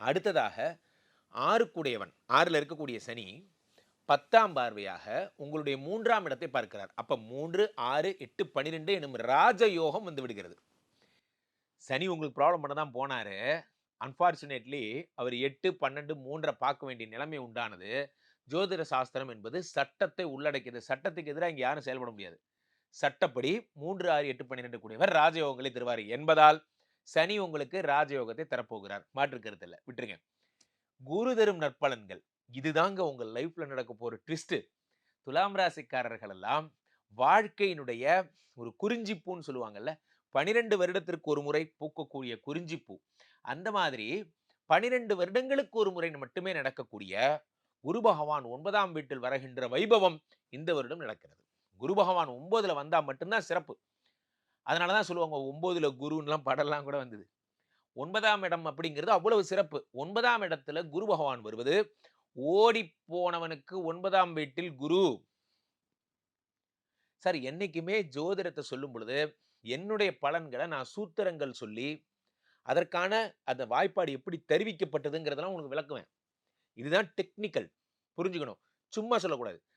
அடுத்ததாக 6 6ல இருக்கக்கூடிய சனி 10ஆம் பார்வையாக உங்களுடைய 3ஆம் இடத்தை பார்க்கிறார். அப்ப 3, 6, 8, 12 எனும் ராஜயோகம் வந்து விடுகிறது. சனி உங்களுக்கு ப்ராப்ளம் பண்ண தான் போனாரு. அன்பார்ச்சுனேட்லி அவர் 8, 12, 3 பார்க்க வேண்டிய நிலைமை உண்டானது. ஜோதிட சாஸ்திரம் என்பது சட்டத்தை உள்ளடக்கியது. சட்டத்துக்கு எதிரா இங்க யாரும் செயல்பட முடியாது. சட்டப்படி 3, 6, 8, 12 கூடியவர் ராஜயோகங்களை தருவார் என்பதால் சனி உங்களுக்கு ராஜயோகத்தை தரப்போகிறார். மாற்று கருத்து இல்ல. விட்டுருங்க. குரு தரும் நற்பலன்கள். இதுதாங்க உங்க லைஃப்ல நடக்க போற ட்விஸ்ட். துலாம் ராசிக்காரர்கள் எல்லாம் வாழ்க்கையினுடைய ஒரு குறிஞ்சிப்பூன்னு சொல்லுவாங்கல்ல. 12 வருடத்திற்கு ஒரு முறை பூக்கக்கூடிய குறிஞ்சிப்பூ. அந்த மாதிரி 12 வருடங்களுக்கு ஒரு முறை மட்டுமே நடக்கக்கூடிய குரு பகவான் 9ஆம் வீட்டில் வருகின்ற வைபவம் இந்த வருடம் நடக்கிறது. குரு பகவான் 9ல வந்தா மட்டும்தான் சிறப்பு. அதனால தான் சொல்லுவாங்க 9ல குருன்னுலாம் படம்லாம் கூட வந்தது. 9ஆம் இடம் அப்படிங்கிறது அவ்வளவு சிறப்பு. 9ஆம் இடத்துல குரு பகவான் வருவது, ஓடிப் போனவனுக்கு 9ஆம் வீட்டில் குரு. சார் என்னைக்குமே ஜோதிடத்த சொல்லும் பொழுது, என்னுடைய பலன்கள நான் சூத்திரங்கள் சொல்லி, அதற்கான அந்த வாய்ப்பாடு எப்படி தெரிவிக்கப்பட்டதுங்கிறதெல்லாம் உங்களுக்கு விளக்குவேன். இதுதான் டெக்னிக்கல். புரிஞ்சுக்கணும். சும்மா சொல்லக்கூடாது.